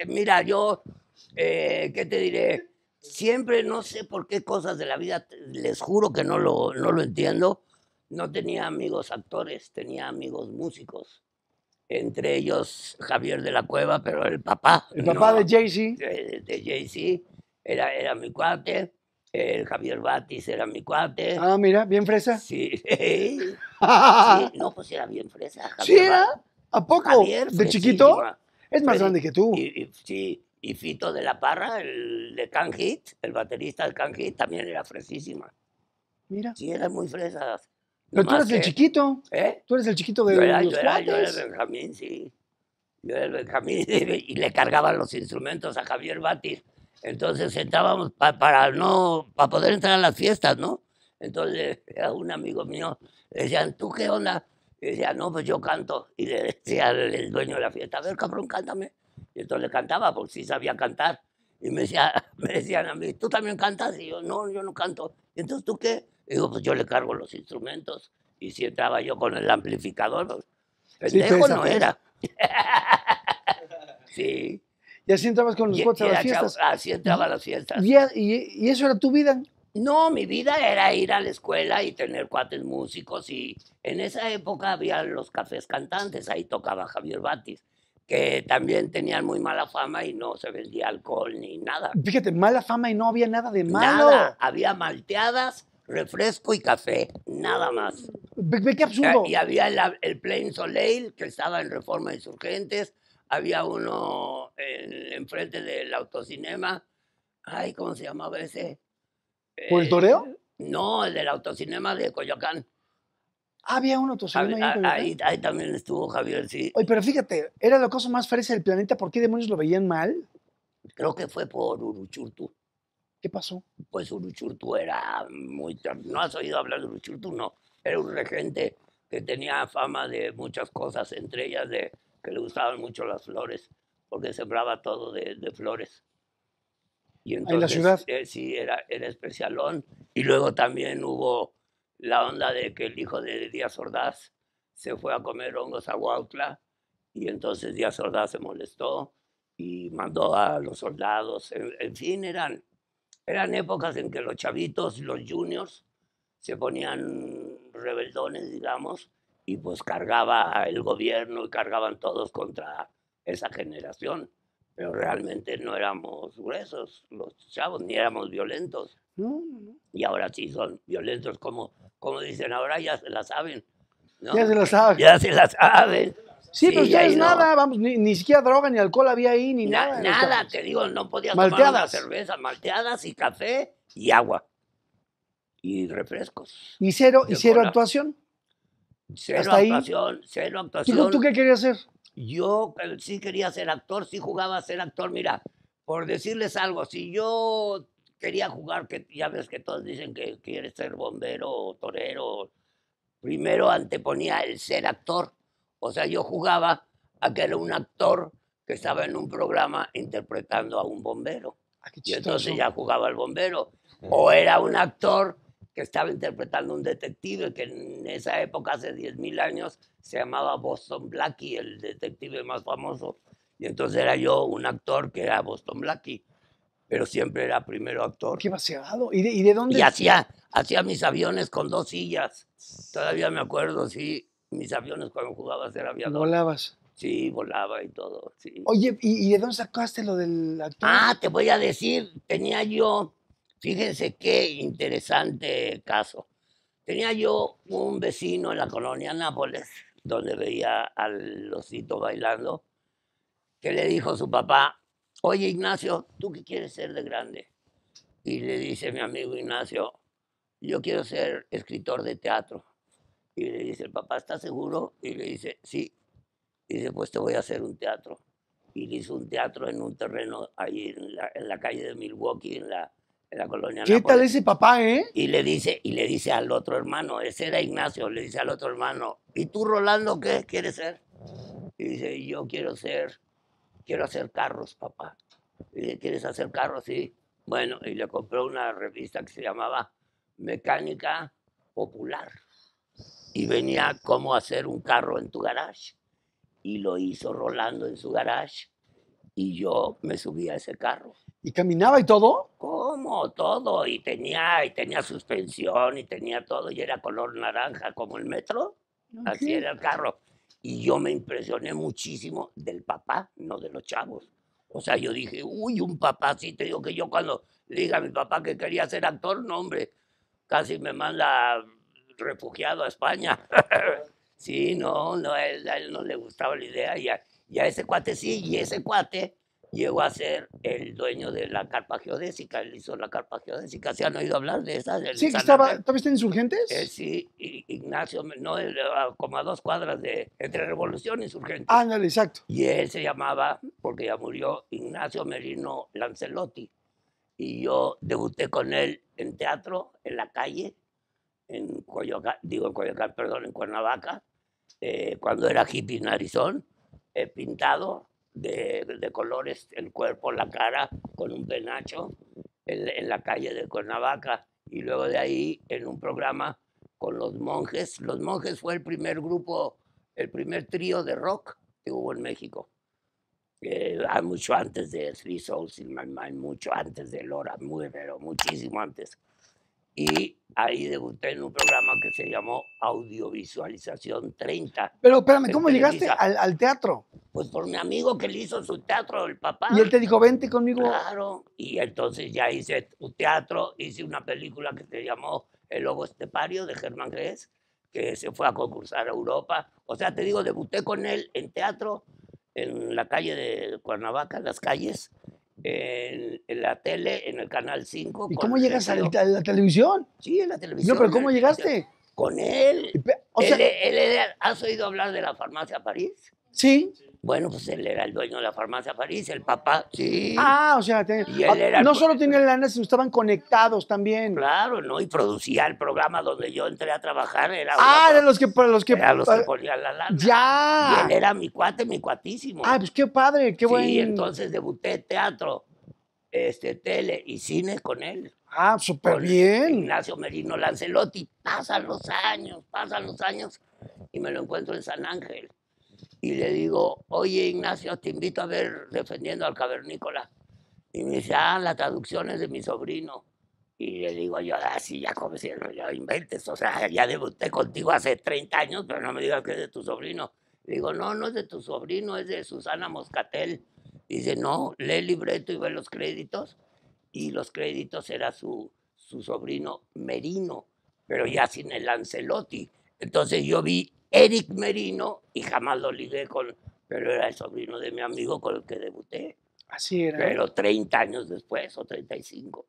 Mira, yo, ¿qué te diré? Siempre no sé por qué cosas de la vida, les juro que no lo entiendo. No tenía amigos actores, tenía amigos músicos. Entre ellos Javier de la Cueva, pero el papá, El papá de no, Jay-Z. de Jay-Z, era mi cuate. El Javier Batis era mi cuate. Ah, mira, bien fresa. Sí, sí, no, pues era bien fresa, ¿Sí Javier era? Batis. ¿A poco? Javier, ¿De chiquito? fresísima. Es más Fresi- grande que tú. sí, y Fito de la Parra, el de Can Hit, el baterista del Can Hit, también era fresísima. Mira. Sí, eran muy fresas. Pero tú Nomás eres el que, chiquito. ¿eh? Tú eres el chiquito de Yo era, los yo era, yo era el cuates. Benjamín, sí. Yo era el Benjamín y le cargaban los instrumentos a Javier Batis. Entonces entrábamos para poder entrar a las fiestas, ¿no? Entonces era un amigo mío, le decían, ¿tú qué onda? Y decía, no, pues yo canto. Y le decía el dueño de la fiesta, a ver, cabrón, cántame. Y entonces le cantaba, porque sí sabía cantar. Y me decían a mí, ¿tú también cantas? Y yo no canto. ¿Y entonces tú qué? Y digo, pues yo le cargo los instrumentos. Y si entraba yo con el amplificador, pues, Sí, tú pendejo eres no atrás. era. Sí, Y así entrabas con los cuates a las era chavo, fiestas. así entraba a Y, las fiestas. y eso era tu vida. No, mi vida era ir a la escuela y tener cuates músicos y en esa época había los cafés cantantes, ahí tocaba Javier Batis, que también tenían muy mala fama y no se vendía alcohol ni nada. Fíjate, mala fama y no había nada de Nada, malo. había malteadas, refresco y café, nada más. Ve qué absurdo. Y había el Plain Soleil, que estaba en Reforma Insurgentes, había uno enfrente del autocinema, ay, ¿cómo se llamaba ese? ¿Por el toreo? No, el del autocinema de Coyoacán. Había un autocinema ahí en Coyoacán. Ahí también estuvo Javier, sí. Oye, pero fíjate, era la cosa más fresa del planeta. ¿Por qué demonios lo veían mal? Creo que fue por Uruchurtu. ¿Qué pasó? Pues Uruchurtu era muy... ¿No has oído hablar de Uruchurtu? No. Era un regente que tenía fama de muchas cosas, entre ellas de que le gustaban mucho las flores, porque sembraba todo de flores. Y Ahí en la ciudad. entonces, sí, era especialón. Y luego también hubo la onda de que el hijo de Díaz Ordaz se fue a comer hongos a Huautla y entonces Díaz Ordaz se molestó y mandó a los soldados. En fin, eran épocas en que los chavitos, los juniors, se ponían rebeldones, digamos, y pues cargaba el gobierno y cargaban todos contra esa generación. Pero realmente no éramos gruesos, los chavos, ni éramos violentos. No, no, no. Y ahora sí son violentos, como dicen, ahora ya se la saben, Ya ¿no? se la sabe. Ya se la saben. Sí, pero Sí, ustedes ahí no. nada, vamos, ni siquiera droga ni alcohol había ahí, ni nada en los Nada, cafés. te digo, no podías tomar una Malteadas. cerveza, malteadas y café y agua y refrescos Y de cero cola. actuación. Cero Hasta ahí. actuación, cero ¿Tú actuación. qué querías hacer? Yo sí quería ser actor, sí jugaba a ser actor. Mira, por decirles algo, si yo quería jugar, que ya ves que todos dicen que quieres ser bombero o torero, primero anteponía el ser actor. O sea, yo jugaba a que era un actor que estaba en un programa interpretando a un bombero. Ah, qué Y entonces chistoso. ya jugaba al bombero. O era un actor que estaba interpretando a un detective que en esa época, hace 10.000 años, se llamaba Boston Blackie, el detective más famoso. Y entonces era yo un actor que era Boston Blackie, pero siempre era primero actor. Qué vaciado. ¿Y de Y dónde? hacía mis aviones con 2 sillas. Todavía me acuerdo, sí, mis aviones cuando jugaba a ser aviador. Volabas. Sí, volaba y todo, sí. Oye, ¿y de dónde sacaste lo del actor? Ah, te voy a decir, tenía yo, fíjense qué interesante caso. Tenía yo un vecino en la colonia Nápoles, donde veía al osito bailando, que le dijo a su papá, oye Ignacio, ¿tú qué quieres ser de grande? Y le dice mi amigo Ignacio, yo quiero ser escritor de teatro. Y le dice el papá, ¿estás seguro? Y le dice, sí. Y dice, pues te voy a hacer un teatro. Y le hizo un teatro en un terreno ahí en la calle de Milwaukee, en la colonia ¿Qué tal Nápoles. ese papá, eh? Y le dice al otro hermano, ese era Ignacio, le dice al otro hermano, ¿y tú, Rolando, qué quieres ser? Y dice, yo quiero hacer carros, papá. Y dice, ¿quieres hacer carros? Sí. Bueno, y le compró una revista que se llamaba Mecánica Popular. Y venía cómo hacer un carro en tu garage. Y lo hizo Rolando en su garage. y yo me subí a ese carro. ¿Y caminaba y todo? ¿Cómo? Todo. Y tenía suspensión y tenía todo. Y era color naranja como el metro. Así Ok. era el carro. Y yo me impresioné muchísimo del papá, no de los chavos. O sea, yo dije, uy, un papá, sí, te digo que yo cuando le dije a mi papá que quería ser actor, no, hombre, casi me manda refugiado a España. Sí, no, no, a él no le gustaba la idea y a ese cuate sí, y ese cuate llegó a ser el dueño de la carpa geodésica, él hizo la carpa geodésica, ¿se han oído hablar de esa? Sí, que San estaba, Ángel. ¿todavía está en Insurgentes? Sí, Ignacio, no, como a 2 cuadras entre Revolución y Insurgentes. Ándale, exacto. Y él se llamaba, porque ya murió, Ignacio Merino Lancelotti. Y yo debuté con él en teatro, en la calle, en Coyoacán, perdón, en Cuernavaca, cuando era hippie narizón, pintado de colores el cuerpo, la cara, con un penacho, en la calle de Cuernavaca. Y luego de ahí en un programa con los Monjes. Los Monjes fue el primer grupo, el primer trío de rock que hubo en México. Mucho antes de Three Souls in My Mind, mucho antes de Lora, pero muchísimo antes. Y ahí debuté en un programa que se llamó Audiovisualización 30. Pero espérame, en ¿cómo llegaste Televisa. al teatro? Pues por mi amigo que le hizo su teatro, el papá. Y él te dijo, vente conmigo. Claro, y entonces ya hice un teatro, hice una película que se llamó El Lobo Estepario de Germán Gres, que se fue a concursar a Europa. O sea, te digo, debuté con él en teatro, en la calle de Cuernavaca, en las calles, en la tele, en el Canal 5. ¿Y cómo llegas a la televisión? Sí, en la televisión. No, pero ¿cómo llegaste? Con él. O sea, ¿Has oído hablar de la farmacia París? sí. Bueno, pues él era el dueño de la farmacia París, el papá, sí. Ah, o sea, Y él era no solo tenía lana, sino estaban conectados también. Claro, ¿no? Y producía el programa donde yo entré a trabajar. Eran los que ponían la lana. Ya. Y él era mi cuate, mi cuatísimo. Pues qué padre, qué bueno. Sí, entonces debuté teatro, tele y cine con él. Súper bien. Ignacio Merino Lancelotti. Pasan los años, y me lo encuentro en San Ángel. Y le digo, oye, Ignacio, te invito a ver Defendiendo al Cavernícola. Y me dice, la traducción es de mi sobrino. Y le digo yo, sí, ya como si no ya inventes, o sea, ya debuté contigo hace 30 años, pero no me digas que es de tu sobrino. Le digo, no, no es de tu sobrino, es de Susana Moscatel. Dice, no, lee el libreto y ve los créditos. Y los créditos era su sobrino Merino, pero ya sin el Lancelotti. Entonces yo vi Eric Merino y jamás lo ligué pero era el sobrino de mi amigo con el que debuté. Así era. Pero 30 años después o 35.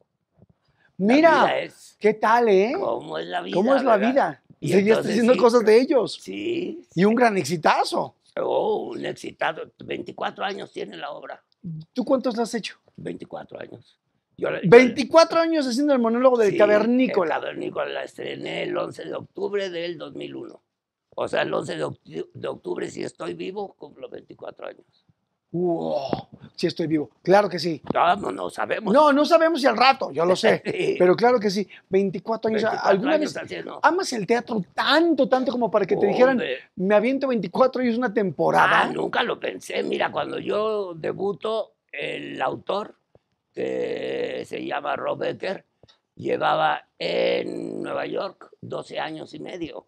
Mira, ¿qué tal, ¿Cómo es la vida? ¿Cómo es la vida? Y seguías haciendo cosas de ellos. Sí. Y un gran exitazo. Un exitazo. 24 años tiene la obra. ¿Tú cuántos has hecho? 24 años. 24 años haciendo el monólogo del Cavernícola. El Cavernícola la estrené el 11 de octubre del 2001. O sea, el 11 de octubre, si estoy vivo, cumplo 24 años. ¡Wow! Sí estoy vivo. Claro que sí. No sabemos. No sabemos si al rato, yo lo sé. Sí. Pero claro que sí. 24 años. 24 ¿Alguna años vez haciendo. amas el teatro tanto como para que te dijeran, me aviento 24 años una temporada? Nunca lo pensé. Mira, cuando yo debuto, el autor, que se llama Rob Becker, llevaba en Nueva York 12 años y medio.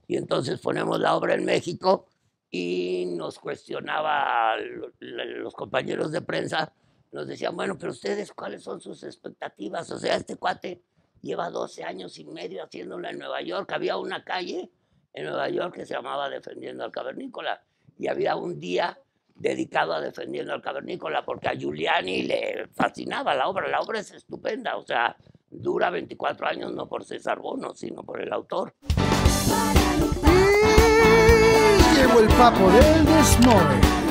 Y entonces ponemos la obra en México y nos cuestionaba los compañeros de prensa, nos decían, bueno, pero ustedes, ¿cuáles son sus expectativas? O sea, este cuate lleva 12 años y medio haciéndola en Nueva York. Había una calle en Nueva York que se llamaba Defendiendo al Cavernícola y había un día dedicado a Defendiendo al Cavernícola porque a Giuliani le fascinaba la obra. La obra es estupenda, o sea, dura 24 años no por César Bono, sino por el autor. Llegó el papo del desmore.